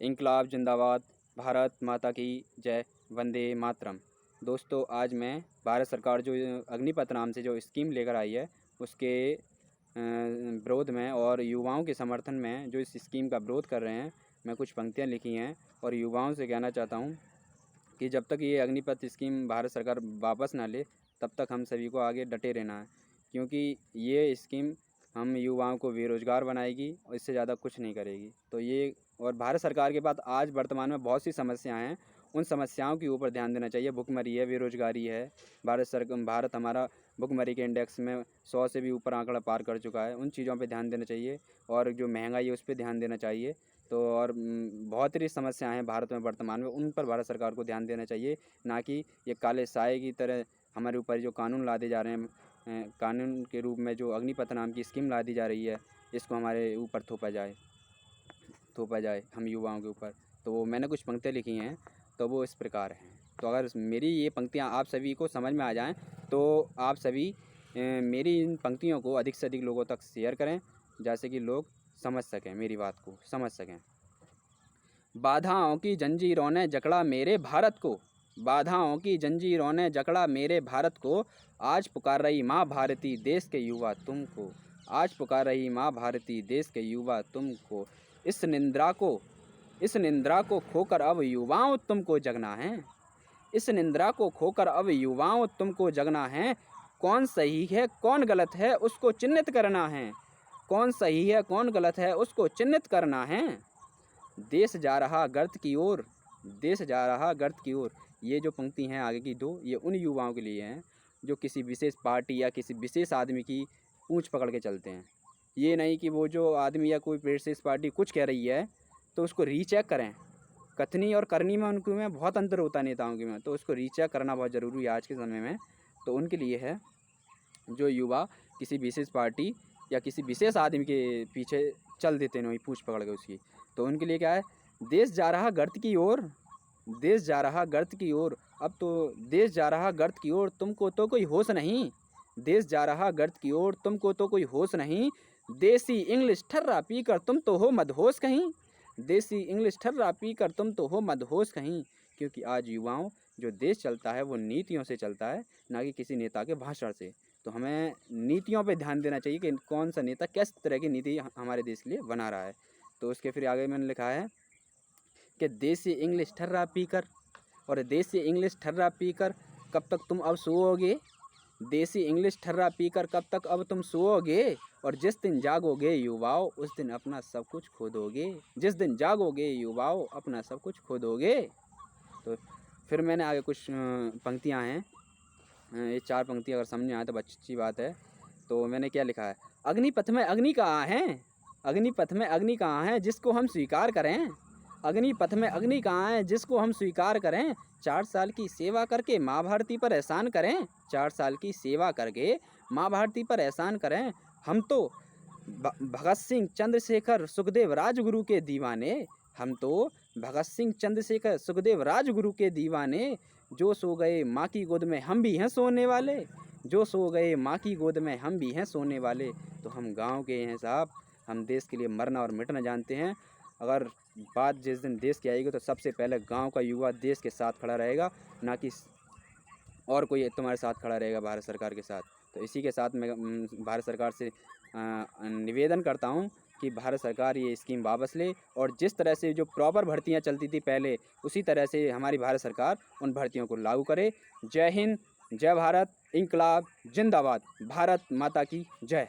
इंकलाब जिंदाबाद, भारत माता की जय, वंदे मातरम। दोस्तों, आज मैं भारत सरकार जो अग्निपथ नाम से जो स्कीम लेकर आई है उसके विरोध में और युवाओं के समर्थन में जो इस स्कीम का विरोध कर रहे हैं, मैं कुछ पंक्तियां लिखी हैं और युवाओं से कहना चाहता हूं कि जब तक ये अग्निपथ स्कीम भारत सरकार वापस ना ले तब तक हम सभी को आगे डटे रहना है, क्योंकि ये स्कीम हम युवाओं को बेरोज़गार बनाएगी और इससे ज़्यादा कुछ नहीं करेगी। तो ये और भारत सरकार के पास आज वर्तमान में बहुत सी समस्याएं हैं, उन समस्याओं के ऊपर ध्यान देना चाहिए। भुखमरी है, बेरोज़गारी है, भारत हमारा भुखमरी के इंडेक्स में 100 से भी ऊपर आंकड़ा पार कर चुका है। उन चीज़ों पे ध्यान देना चाहिए और जो महंगाई है उस पर ध्यान देना चाहिए। तो और बहुत सी समस्याएं हैं भारत में वर्तमान में, उन पर भारत सरकार को ध्यान देना चाहिए, ना कि ये काले साए की तरह हमारे ऊपर जो कानून लादे जा रहे हैं, कानून के रूप में जो अग्निपथ नाम की स्कीम ला दी जा रही है, इसको हमारे ऊपर थोपा जाए हम युवाओं के ऊपर। तो मैंने कुछ पंक्तियाँ लिखी हैं, तो वो इस प्रकार हैं। तो अगर मेरी ये पंक्तियाँ आप सभी को समझ में आ जाएं तो आप सभी मेरी इन पंक्तियों को अधिक से अधिक लोगों तक शेयर करें, जैसे कि लोग समझ सकें, मेरी बात को समझ सकें। बाधाओं की जंजीरों ने जकड़ा मेरे भारत को, बाधाओं की जंजीरों ने जकड़ा मेरे भारत को, आज पुकार रही माँ भारती देश के युवा तुमको, आज पुकार रही माँ भारती देश के युवा तुमको। इस निंद्रा को खोकर अब युवाओं तुमको जगना है, इस निंद्रा को खोकर अब युवाओं तुमको जगना है। कौन सही है कौन गलत है उसको चिन्हित करना है, कौन सही है कौन गलत है उसको चिन्हित करना है। देश जा रहा गर्त की ओर, देश जा रहा गर्त की ओर। ये जो पंक्ति हैं आगे की दो, ये उन युवाओं के लिए हैं जो किसी विशेष पार्टी या किसी विशेष आदमी की पूंछ पकड़ के चलते हैं। ये नहीं कि वो जो आदमी या कोई विशेष पार्टी कुछ कह रही है तो उसको रीचेक करें। कथनी और करनी में उनके में बहुत अंतर होता है नेताओं के में, तो उसको रीचेक करना बहुत ज़रूरी है आज के समय में। तो उनके लिए है जो युवा किसी विशेष पार्टी या किसी विशेष आदमी के पीछे चल देते हैं वही पूंछ पकड़ के उसकी, तो उनके लिए क्या है, देश जा रहा गर्त की ओर, देश जा रहा गर्त की ओर। अब तो देश जा रहा गर्त की ओर, तुमको तो कोई होश नहीं, देश जा रहा गर्त की ओर, तुमको तो कोई होश नहीं। देसी इंग्लिश ठर्रा पीकर तुम तो हो मदहोश कहीं, देसी इंग्लिश ठर्रा पीकर तुम तो हो मदहोश कहीं। क्योंकि आज युवाओं जो देश चलता है वो नीतियों से चलता है, ना कि किसी नेता के भाषण से। तो हमें नीतियों पे ध्यान देना चाहिए कि कौन सा नेता किस तरह की नीति हमारे देश के लिए बना रहा है। तो उसके फिर आगे मैंने लिखा है कि देसी इंग्लिश ठर्रा पीकर, और देसी इंग्लिश ठर्रा पीकर कब तक तुम अब सोओगे, देसी इंग्लिश ठर्रा पीकर कब तक अब तुम सोओगे, और जिस दिन जागोगे युवाओं उस दिन अपना सब कुछ खो दोगे, जिस दिन जागोगे युवाओं अपना सब कुछ खो दोगे। तो फिर मैंने आगे कुछ पंक्तियां हैं, ये 4 पंक्तियां अगर समझ में आए तो अच्छी बात है। तो मैंने क्या लिखा है, अग्निपथ में अग्नि कहाँ है, अग्निपथ में अग्नि कहाँ है जिसको हम स्वीकार करें, अग्निपथ में अग्नि कहाँ है जिसको हम स्वीकार करें। 4 साल की सेवा करके माँ भारती पर एहसान करें, 4 साल की सेवा करके माँ भारती पर एहसान करें। हम तो भगत सिंह चंद्रशेखर सुखदेव राजगुरु के दीवाने, हम तो भगत सिंह चंद्रशेखर सुखदेव राजगुरु के दीवाने। जो सो गए माँ की गोद में हम भी हैं सोने वाले, जो सो गए माँ की गोद में हम भी हैं सोने वाले। तो हम गांव के हैं साहब, हम देश के लिए मरना और मिटना जानते हैं। अगर बात जिस दिन देश की आएगी तो सबसे पहले गांव का युवा देश के साथ खड़ा रहेगा, ना कि और कोई तुम्हारे साथ खड़ा रहेगा भारत सरकार के साथ। तो इसी के साथ मैं भारत सरकार से निवेदन करता हूँ कि भारत सरकार ये स्कीम वापस ले, और जिस तरह से जो प्रॉपर भर्तियाँ चलती थी पहले उसी तरह से हमारी भारत सरकार उन भर्तियों को लागू करे। जय हिंद, जय भारत, इंकलाब जिंदाबाद, भारत माता की जय।